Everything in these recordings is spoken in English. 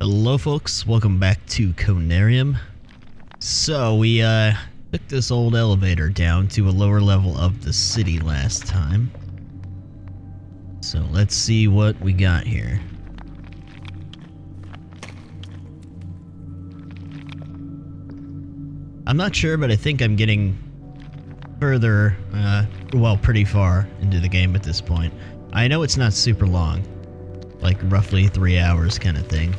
Hello folks, welcome back to Conarium. So we took this old elevator down to a lower level of the city last time. So let's see what we got here. I'm not sure, but I think I'm getting further, well, pretty far into the game at this point. I know it's not super long, like roughly 3 hours kind of thing.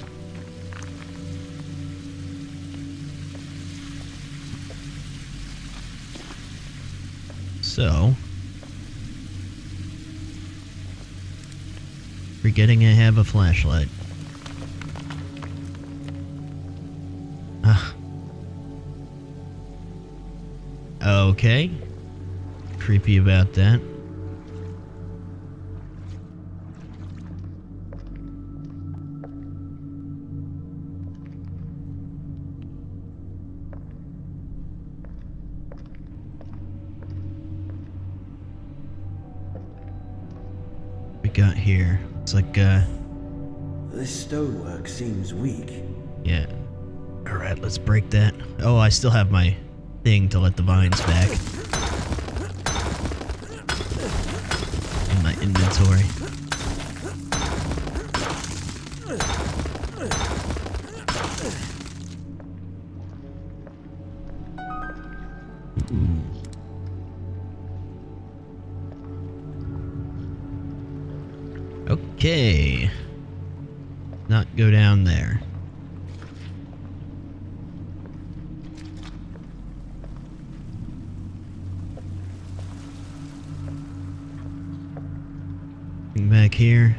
So, forgetting I have a flashlight. Okay. Creepy about that. We got here. It's like This stonework seems weak. Yeah. Alright, let's break that. Oh, I still have my thing to let the vines back. In my inventory. Okay. Not go down there. Back here.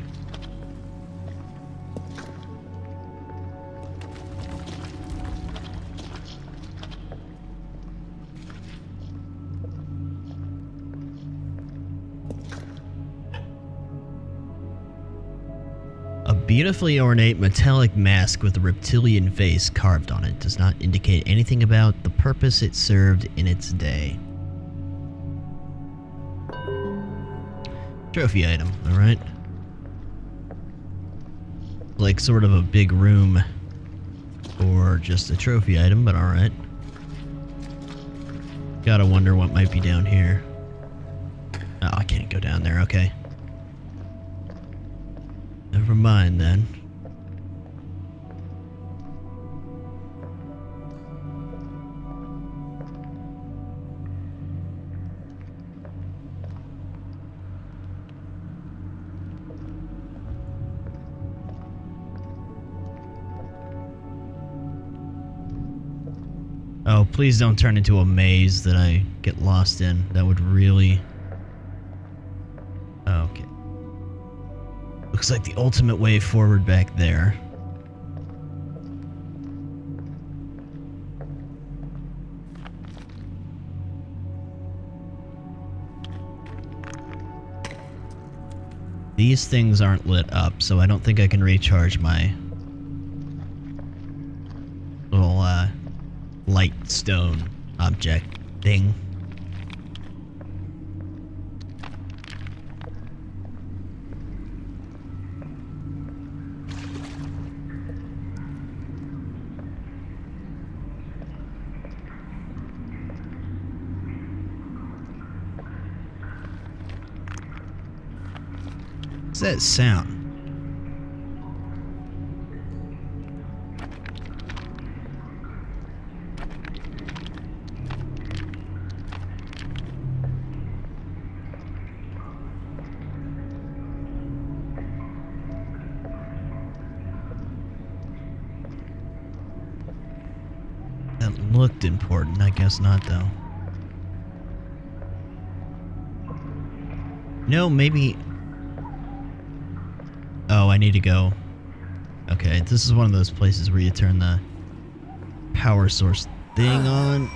A beautifully ornate metallic mask with a reptilian face carved on it does not indicate anything about the purpose it served in its day. Trophy item, alright. Like sort of a big room or just a trophy item, but alright. Gotta wonder what might be down here. Oh, I can't go down there, okay. Never mind then. Oh, please don't turn into a maze that I get lost in. That would really... Oh, okay. Looks like the ultimate way forward back there. These things aren't lit up, so I don't think I can recharge my little, light stone object thing. What's that sound? That looked important, I guess not though. No, maybe... Oh, I need to go. Okay, this is one of those places where you turn the power source thing on.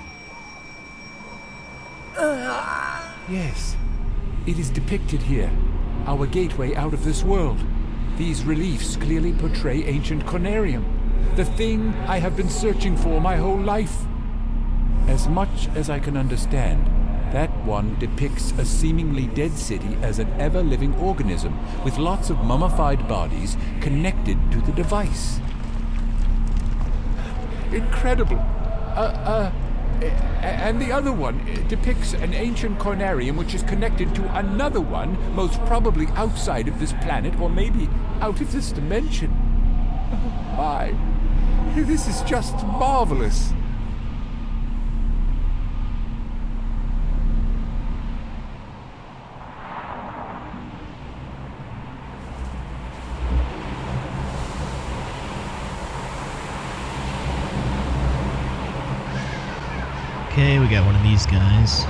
Yes, it is depicted here. Our gateway out of this world. These reliefs clearly portray ancient Conarium. The thing I have been searching for my whole life. As much as I can understand, that one depicts a seemingly dead city as an ever-living organism with lots of mummified bodies connected to the device. incredible. And the other one depicts an ancient Conarium which is connected to another one, most probably outside of this planet, or maybe out of this dimension. Oh my, this is just marvelous. Okay, we got one of these guys.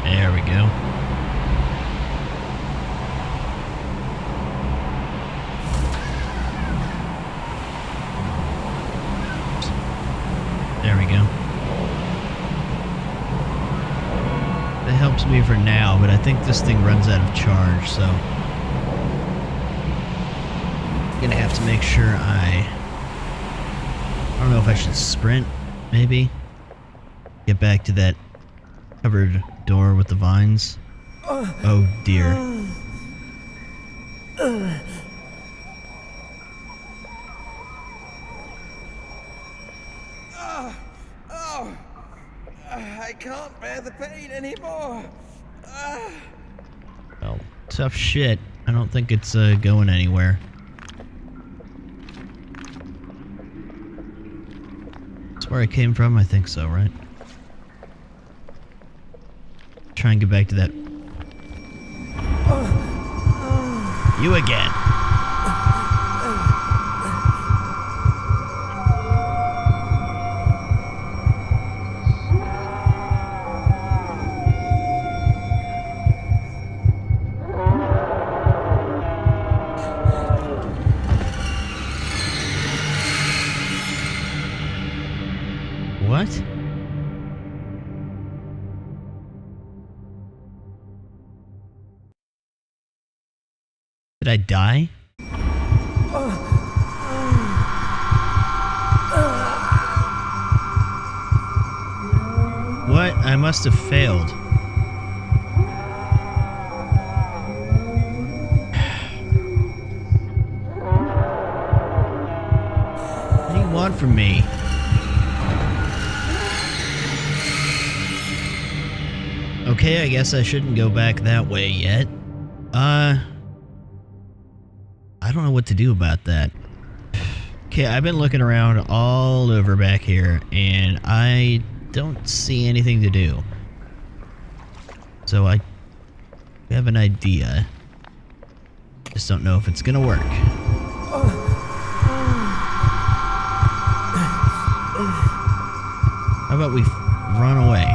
There we go. There we go. That helps me for now, but I think this thing runs out of charge, so I'm gonna have to make sure I don't know if I should sprint, maybe. Get back to that covered door with the vines. Oh dear. I can't bear the pain anymore. Well, tough shit. I don't think it's going anywhere. That's where I came from? I think so, right? Try and get back to that. You again. What? Did I die? What? I must have failed. What do you want from me? Okay, I guess I shouldn't go back that way yet. I don't know what to do about that. Okay, I've been looking around all over back here, and I don't see anything to do. So I have an idea. Just don't know if it's gonna work. How about we run away?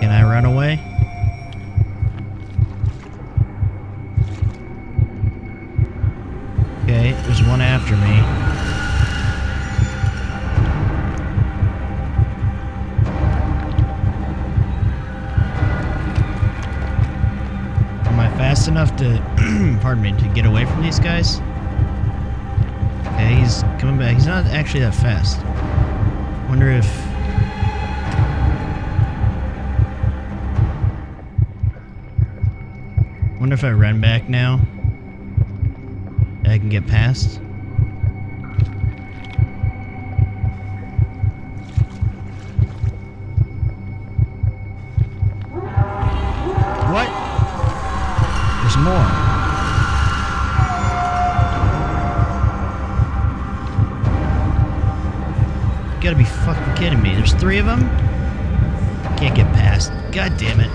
Can I run away? Okay, there's one after me. Am I fast enough to, pardon me, to get away from these guys? Okay, he's coming back. He's not actually that fast. Wonder if... Wonder if I run back now, I can get past. What? There's more. You gotta be fucking kidding me. There's 3 of them? Can't get past. God damn it.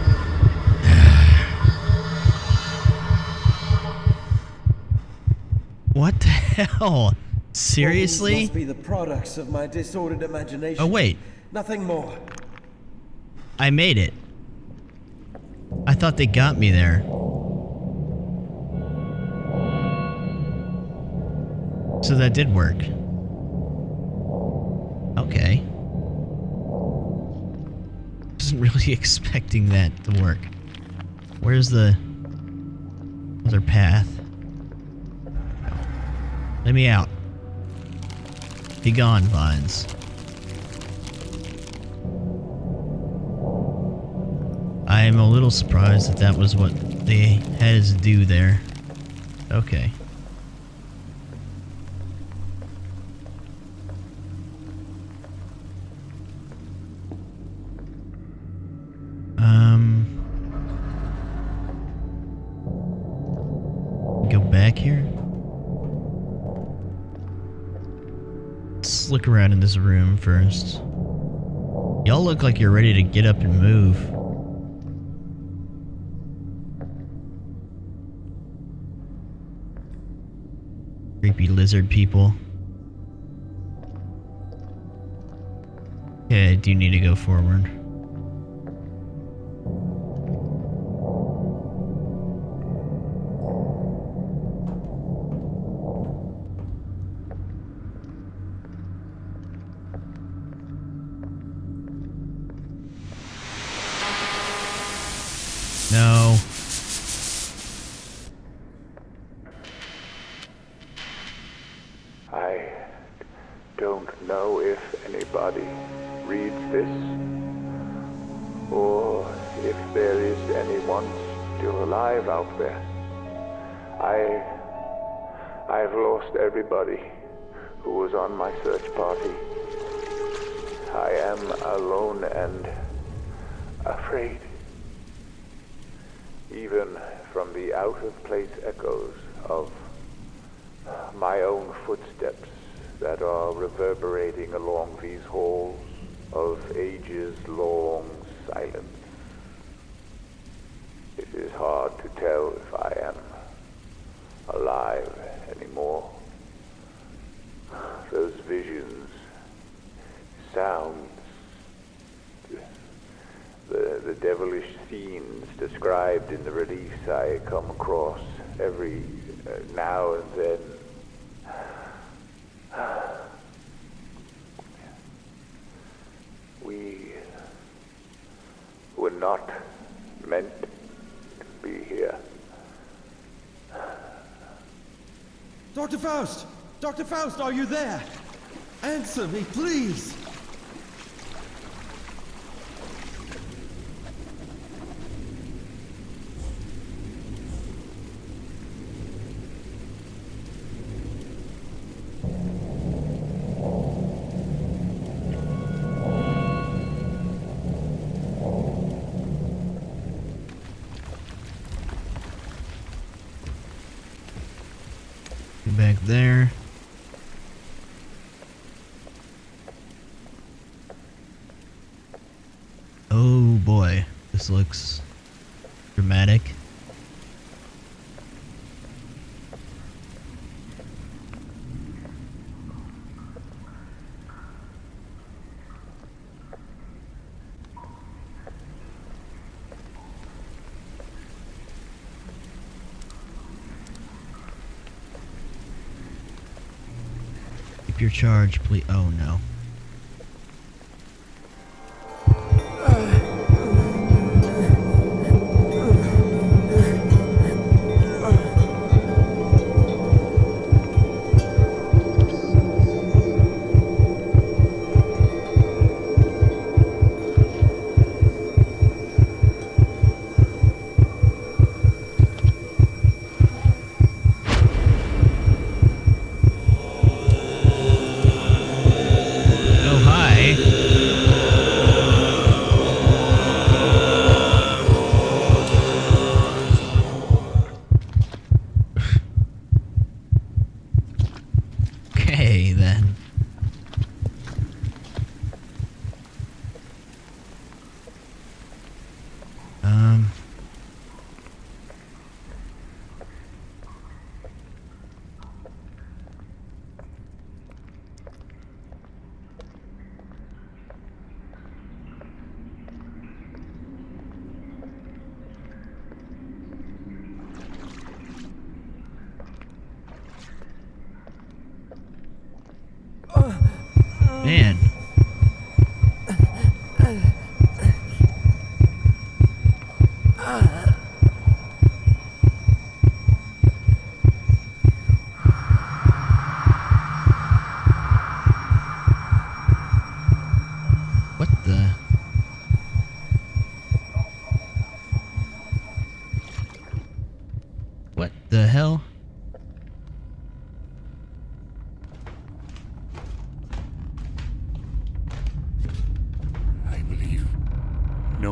What the hell? Seriously? These must be the products of my disordered imagination. Oh wait, Nothing more. I made it. I thought they got me there. So that did work. wasn't really expecting that to work. Where's the other path? Let me out. Be gone, vines. I'm a little surprised that that was what they had us do there. Okay. Go back here? Let's look around in this room first. Y'all look like you're ready to get up and move. Creepy lizard people. Okay, I do need to go forward. No. I don't know if anybody reads this, or if there is anyone still alive out there. I've lost everybody who was on my search party. I am alone and afraid. Even from the out-of-place echoes of my own footsteps that are reverberating along these halls of ages-long silence. It is hard to tell if I am alive anymore. Those visions, sounds, the devilish scenes described in the reliefs I come across every now and then. We were not meant to be here. Dr. Faust! Dr. Faust, are you there? Answer me, please! Back there. Oh boy, this looks dramatic. Keep your charge, please. Oh no. Okay, then. Man.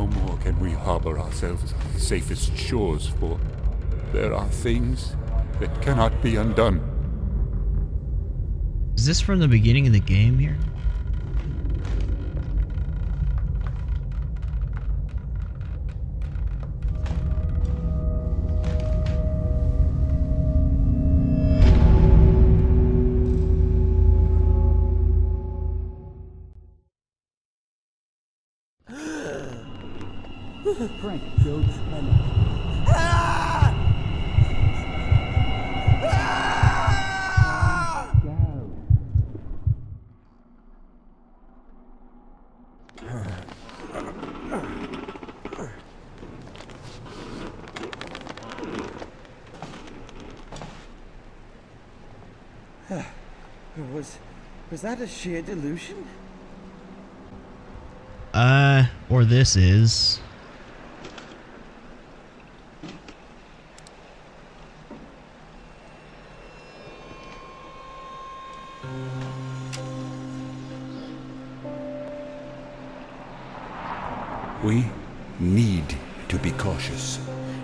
No more can we harbor ourselves on the safest shores, for there are things that cannot be undone. Is this from the beginning of the game here? Frank, Joe, Was that a sheer delusion? Or this is. We need to be cautious,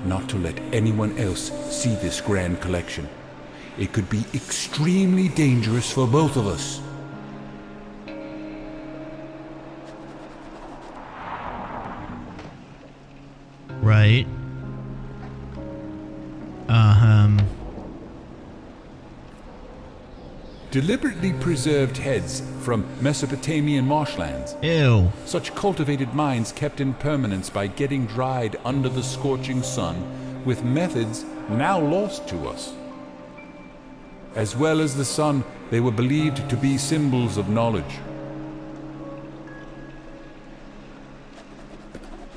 not to let anyone else see this grand collection. It could be extremely dangerous for both of us. Right. Deliberately preserved heads from Mesopotamian marshlands. Ew. Such cultivated minds kept in permanence by getting dried under the scorching sun with methods now lost to us. As well as the sun, they were believed to be symbols of knowledge.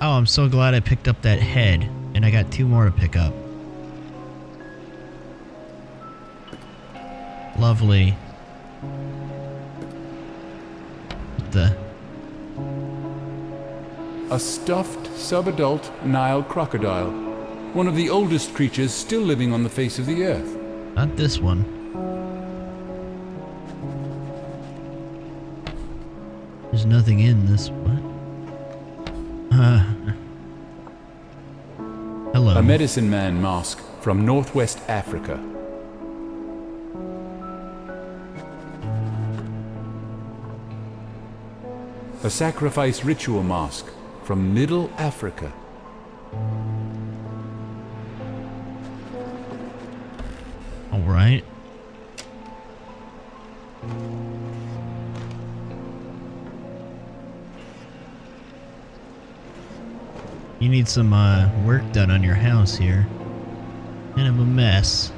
Oh, I'm so glad I picked up that head, and I got 2 more to pick up. Lovely. What the? A stuffed, subadult Nile crocodile. One of the oldest creatures still living on the face of the earth. Not this one. There's nothing in this. What? Hello. A medicine man mask from Northwest Africa. A sacrifice ritual mask from Middle Africa. All right. You need some work done on your house here. Kind of a mess.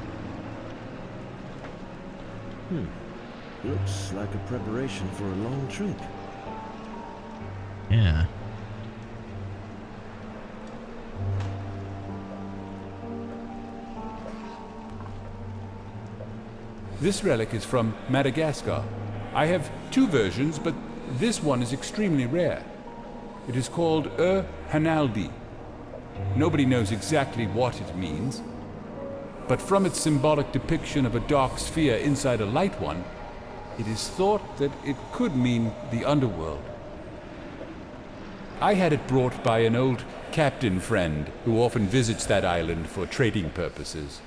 Looks like a preparation for a long trip. Yeah. This relic is from Madagascar. I have 2 versions, but this one is extremely rare. It is called Hanaldi. Nobody knows exactly what it means, but from its symbolic depiction of a dark sphere inside a light one, it is thought that it could mean the underworld. I had it brought by an old captain friend who often visits that island for trading purposes.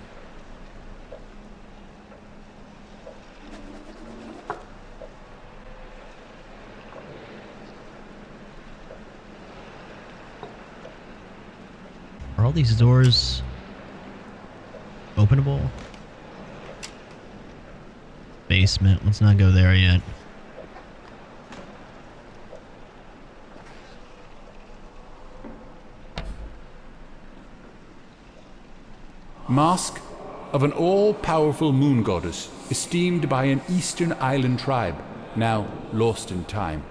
Are all these doors openable? Basement. Let's not go there yet. Mask of an all-powerful moon goddess, esteemed by an eastern island tribe, now lost in time.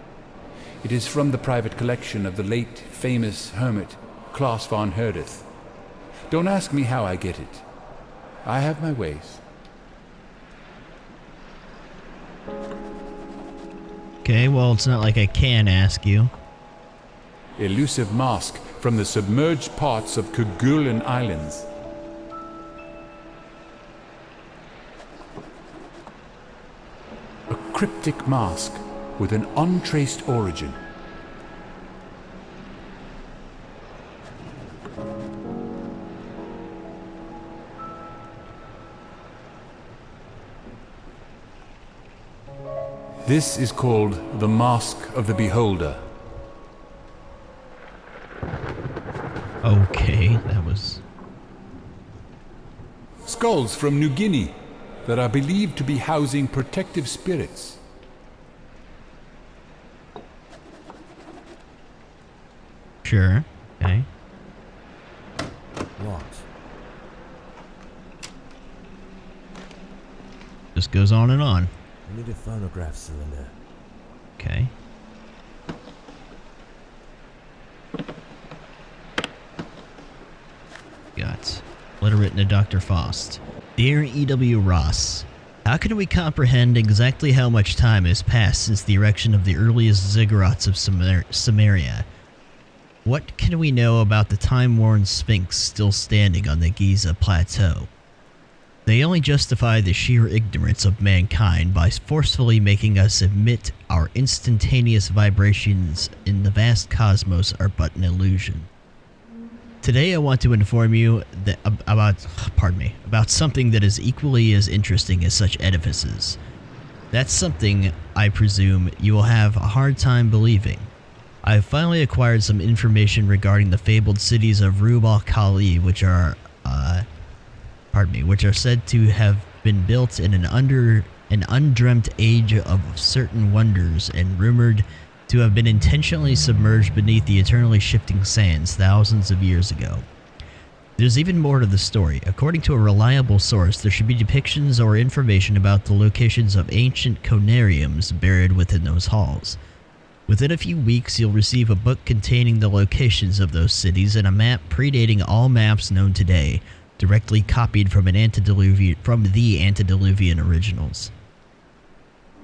It is from the private collection of the late famous hermit Klaus von Herdeth. Don't ask me how I get it. I have my ways. Okay, well, it's not like I can ask you. Elusive mask from the submerged parts of Kerguelen Islands. A cryptic mask with an untraced origin. This is called the Mask of the Beholder. Okay, that was... Skulls from New Guinea that are believed to be housing protective spirits. Sure, okay. Locked. Just goes on and on. I need a phonograph cylinder. Okay. Got letter written to Dr. Faust. Dear E.W. Ross, how can we comprehend exactly how much time has passed since the erection of the earliest ziggurats of Samaria? What can we know about the time-worn Sphinx still standing on the Giza Plateau? They only justify the sheer ignorance of mankind by forcefully making us admit our instantaneous vibrations in the vast cosmos are but an illusion. Today I want to inform you that about something that is equally as interesting as such edifices. That's something, I presume, you will have a hard time believing. I have finally acquired some information regarding the fabled cities of Rub al-Khali, which are said to have been built in an undreamt age of certain wonders and rumored to have been intentionally submerged beneath the eternally shifting sands thousands of years ago. There's even more to the story. According to a reliable source, there should be depictions or information about the locations of ancient conariums buried within those halls. Within a few weeks, you'll receive a book containing the locations of those cities and a map predating all maps known today, directly copied from the antediluvian originals.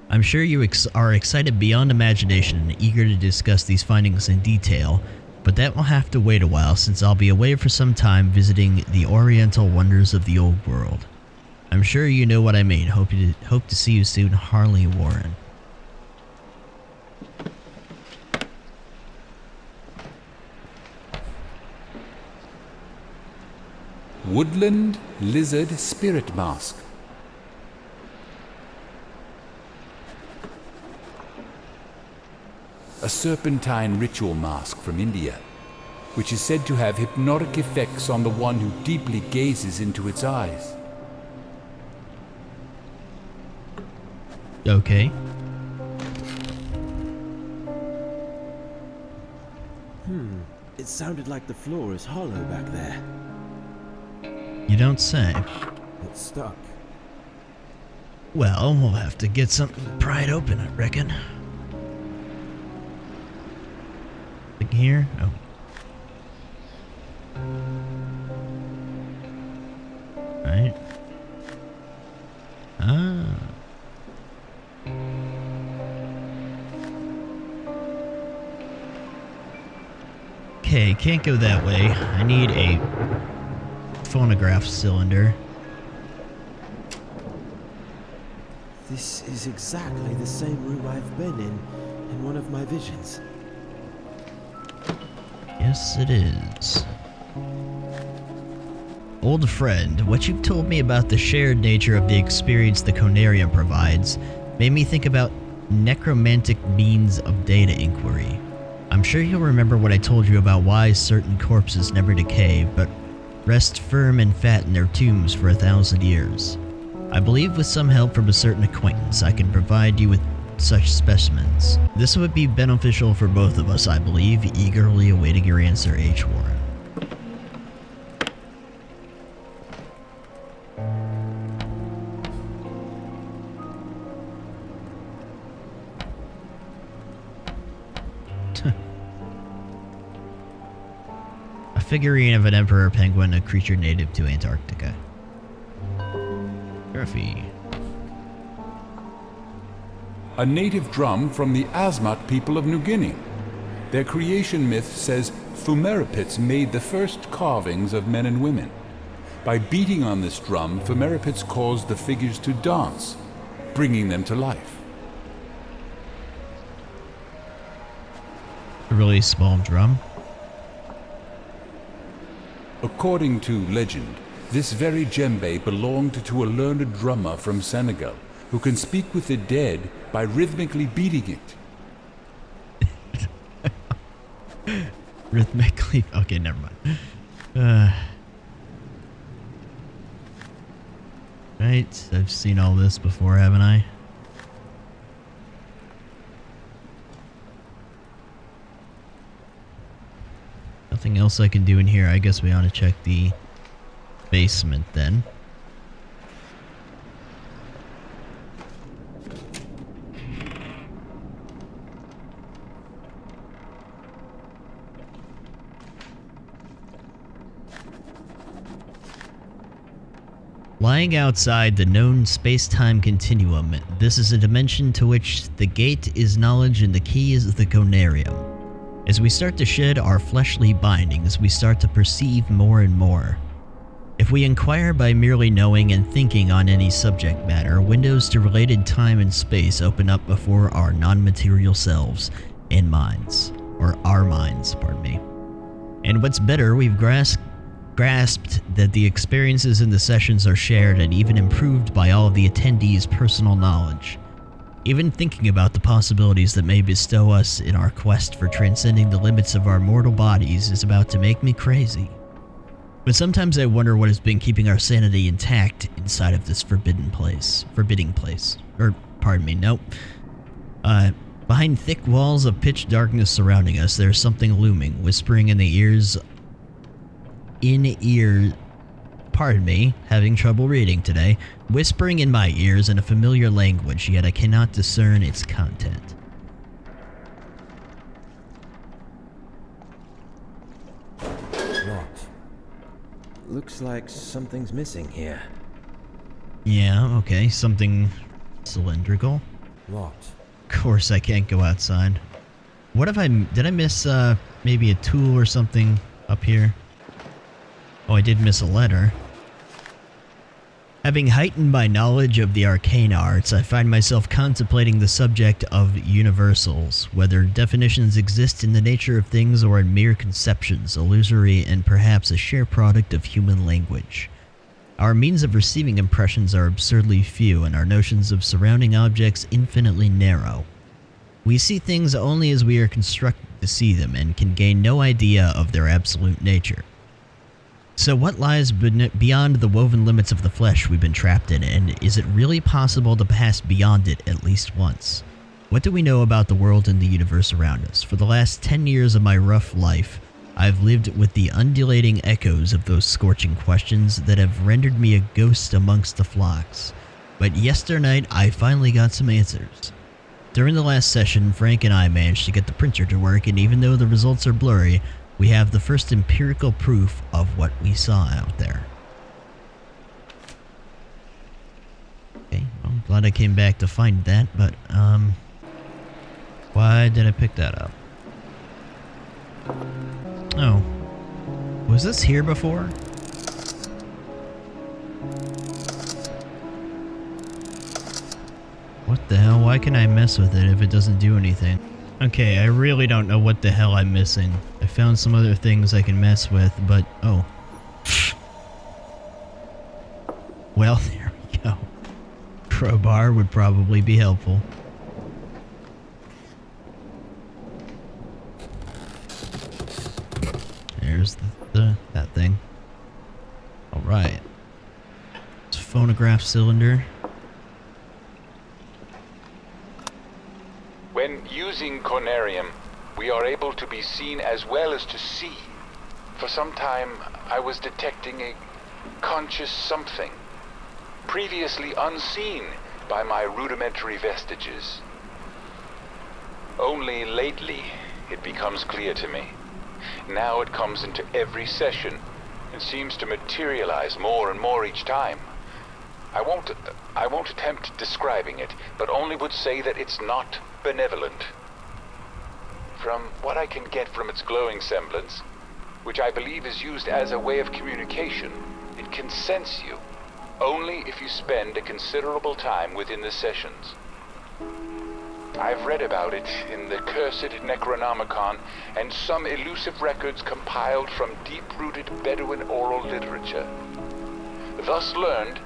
I'm sure you are excited beyond imagination and eager to discuss these findings in detail, but that will have to wait a while since I'll be away for some time visiting the oriental wonders of the old world. I'm sure you know what I mean. Hope to see you soon, Harley Warren. Woodland Lizard Spirit Mask. A serpentine ritual mask from India, which is said to have hypnotic effects on the one who deeply gazes into its eyes. Okay. It sounded like the floor is hollow back there. You don't say. It's stuck. Well, we'll have to get something to pry it open, I reckon. Like here? Oh. Right. Ah. Okay, can't go that way. I need a phonograph cylinder. This is exactly the same room I've been in one of my visions. Yes, it is. Old friend, what you've told me about the shared nature of the experience the Conarium provides made me think about necromantic means of data inquiry. I'm sure you'll remember what I told you about why certain corpses never decay, but rest firm and fat in their tombs for 1,000 years. I believe with some help from a certain acquaintance, I can provide you with such specimens. This would be beneficial for both of us, I believe, eagerly awaiting your answer, H. Warren. A figurine of an emperor penguin, a creature native to Antarctica. Trophy. A native drum from the Asmat people of New Guinea. Their creation myth says Fumerapits made the first carvings of men and women. By beating on this drum, Fumerapits caused the figures to dance, bringing them to life. A really small drum. According to legend, this very djembe belonged to a learned drummer from Senegal who can speak with the dead by rhythmically beating it. Rhythmically. Okay, never mind. Right, I've seen all this before, haven't I? Nothing else I can do in here. I guess we ought to check the basement then. Lying outside the known space-time continuum, this is a dimension to which the gate is knowledge and the key is the Conarium. As we start to shed our fleshly bindings, we start to perceive more and more. If we inquire by merely knowing and thinking on any subject matter, windows to related time and space open up before our non-material selves and minds. Or our minds, pardon me. And what's better, we've grasped that the experiences in the sessions are shared and even improved by all of the attendees' personal knowledge. Even thinking about the possibilities that may bestow us in our quest for transcending the limits of our mortal bodies is about to make me crazy. But sometimes I wonder what has been keeping our sanity intact inside of this forbidding place. Or, pardon me, nope. Behind thick walls of pitch darkness surrounding us, there's something looming, whispering in the ears... Pardon me, having trouble reading today. Whispering in my ears in a familiar language, yet I cannot discern its content. Locked. Looks like something's missing here. Yeah, okay, something cylindrical. Locked. Of course I can't go outside. What if did I miss, maybe a tool or something up here? Oh, I did miss a letter. Having heightened my knowledge of the arcane arts, I find myself contemplating the subject of universals, whether definitions exist in the nature of things or in mere conceptions, illusory and perhaps a sheer product of human language. Our means of receiving impressions are absurdly few, and our notions of surrounding objects infinitely narrow. We see things only as we are constructed to see them, and can gain no idea of their absolute nature. So what lies beyond the woven limits of the flesh we've been trapped in, and is it really possible to pass beyond it at least once? What do we know about the world and the universe around us? For the last 10 years of my rough life, I've lived with the undulating echoes of those scorching questions that have rendered me a ghost amongst the flocks. But yesternight, I finally got some answers. During the last session, Frank and I managed to get the printer to work, and even though the results are blurry, we have the first empirical proof of what we saw out there. Okay, well, I'm glad I came back to find that, but, why did I pick that up? Oh. Was this here before? What the hell? Why can I mess with it if it doesn't do anything? Okay, I really don't know what the hell I'm missing. I found some other things I can mess with, but... oh. Well, there we go. Crowbar would probably be helpful. There's that thing. Alright. It's a phonograph cylinder. When using Conarium, we are able to be seen as well as to see. For some time, I was detecting a conscious something, previously unseen by my rudimentary vestiges. Only lately, it becomes clear to me. Now it comes into every session and seems to materialize more and more each time. I won't attempt describing it, but only would say that it's not benevolent. From what I can get from its glowing semblance, which I believe is used as a way of communication, it can sense you, only if you spend a considerable time within the sessions. I've read about it in the cursed Necronomicon and some elusive records compiled from deep-rooted Bedouin oral literature. Thus learned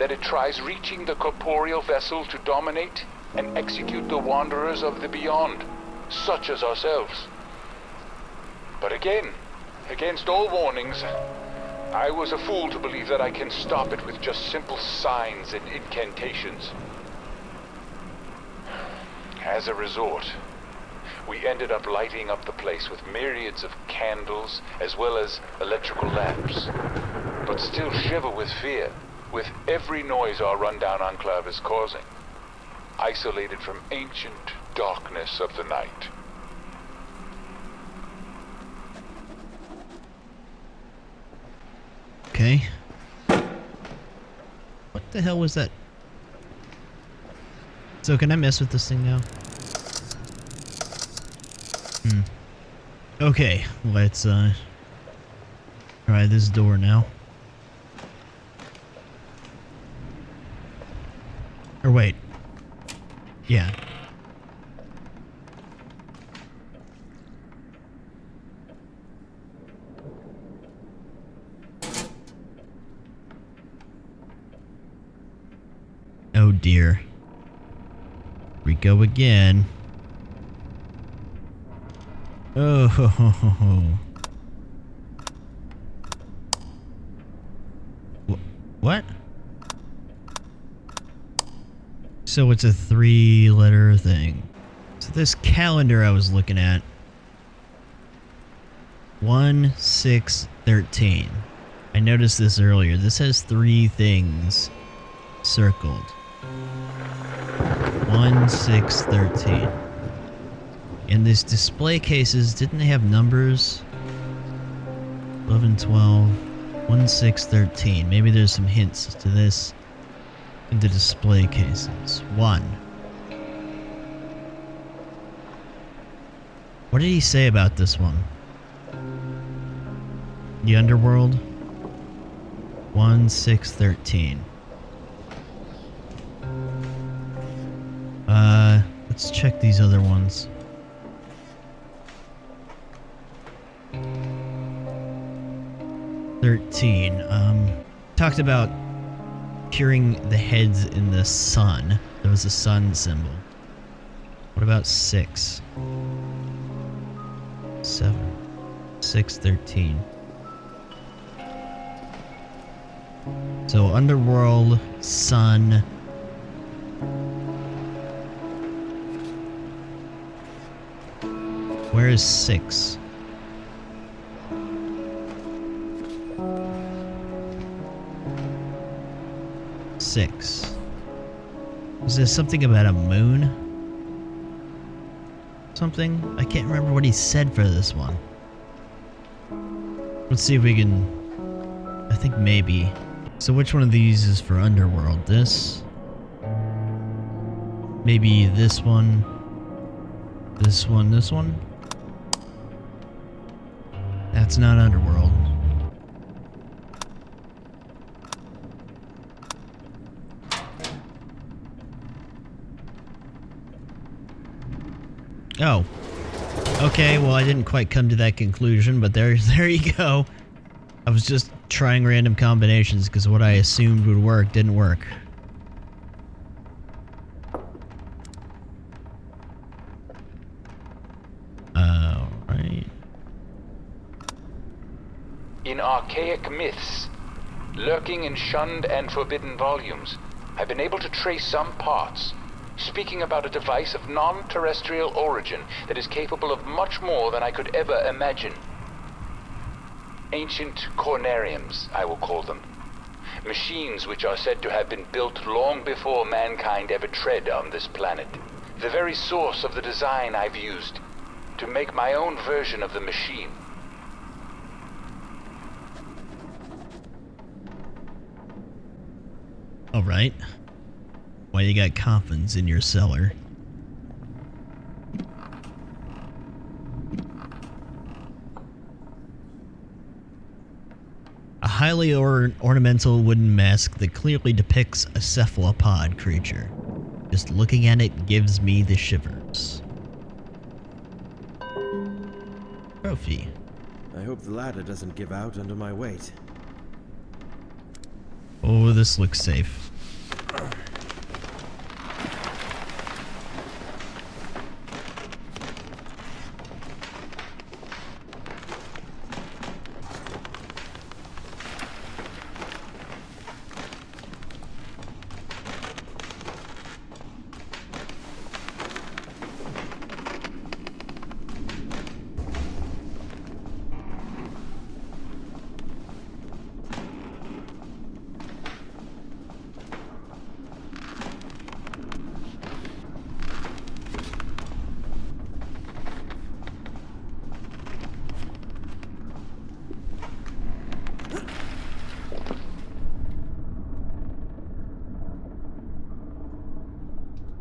that it tries reaching the corporeal vessel to dominate and execute the wanderers of the beyond, such as ourselves. But again, against all warnings, I was a fool to believe that I can stop it with just simple signs and incantations. As a resort, we ended up lighting up the place with myriads of candles as well as electrical lamps, but still shiver with fear with every noise our rundown enclave is causing, isolated from ancient darkness of the night. Okay. What the hell was that? So can I mess with this thing now? Okay, let's try this door now. Or wait. Yeah. Oh dear. Here we go again. Oh ho ho ho ho. What? So it's a 3-letter thing. So this calendar I was looking at, 1-6-13. I noticed this earlier. This has 3 things circled. 1-6-13. And these display cases, didn't they have numbers? 11, 12, 1-6-13. Maybe there's some hints to this in the display cases. 1. What did he say about this one? The underworld? 1-6-13. Let's check these other ones. Talked about curing the heads in the sun. There was a sun symbol. What about 6? 7. 6-13. So underworld, sun. Where is 6? Is there something about a moon? Something? I can't remember what he said for this one. Let's see if we can... I think maybe. So which one of these is for underworld? This? Maybe this one? This one? This one? That's not underworld. Oh. Okay, well I didn't quite come to that conclusion, but there you go. I was just trying random combinations because what I assumed would work didn't work. Alright. In archaic myths, lurking in shunned and forbidden volumes, I've been able to trace some parts, speaking about a device of non-terrestrial origin that is capable of much more than I could ever imagine. Ancient Conariums, I will call them. Machines which are said to have been built long before mankind ever tread on this planet. The very source of the design I've used to make my own version of the machine. Alright. Why you got coffins in your cellar? A highly ornamental wooden mask that clearly depicts a cephalopod creature. Just looking at it gives me the shivers. Trophy. I hope the ladder doesn't give out under my weight. Oh, this looks safe.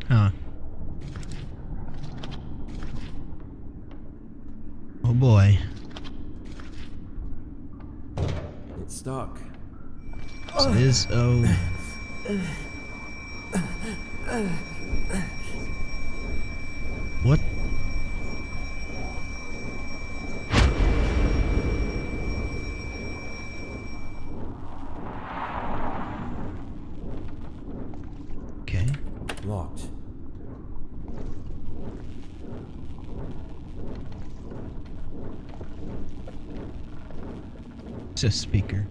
Huh. Oh boy. It's stuck. It is. Oh. What? Okay. Locked. It's a speaker.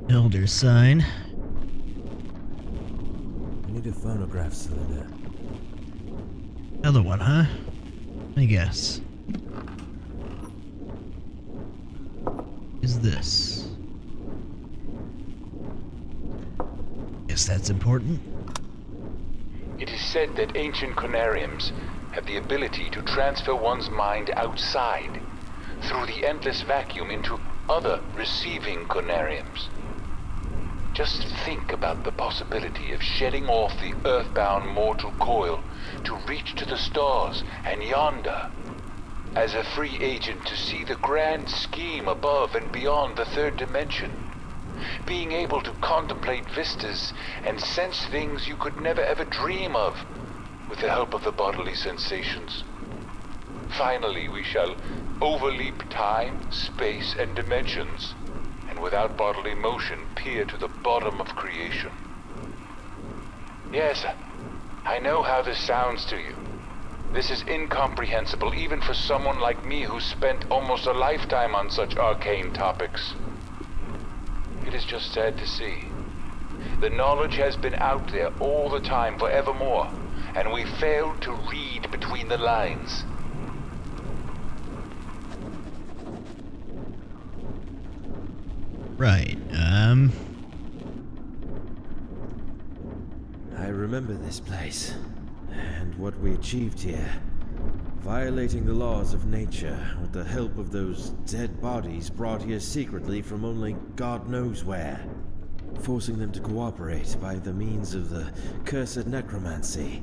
Elder sign. I need a phonograph cylinder. Another one, huh? I guess. Is this? Guess that's important. It is said that ancient Conariums have the ability to transfer one's mind outside, through the endless vacuum, into other receiving Conariums. Just think about the possibility of shedding off the earthbound mortal coil to reach to the stars and yonder, as a free agent to see the grand scheme above and beyond the third dimension. Being able to contemplate vistas and sense things you could never ever dream of, with the help of the bodily sensations. Finally, we shall overleap time, space, and dimensions, and without bodily motion peer to the bottom of creation. Yes, I know how this sounds to you. This is incomprehensible even for someone like me who spent almost a lifetime on such arcane topics. It is just sad to see. The knowledge has been out there all the time, forevermore, and we failed to read between the lines. Right, I remember this place, and what we achieved here. Violating the laws of nature with the help of those dead bodies brought here secretly from only God knows where. Forcing them to cooperate by the means of the cursed necromancy,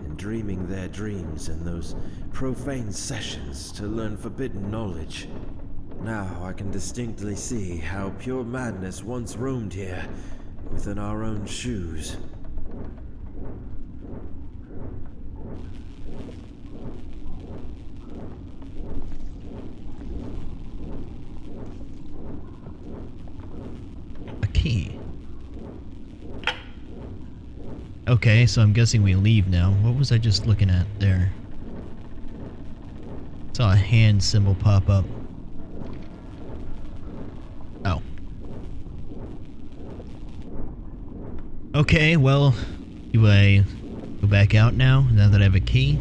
and dreaming their dreams in those profane sessions to learn forbidden knowledge. Now I can distinctly see how pure madness once roamed here, within our own shoes. a key. Okay, so I'm guessing we leave now. What was I just looking at there? Saw a hand symbol pop up. Oh. Okay, well, do I go back out now that I have a key?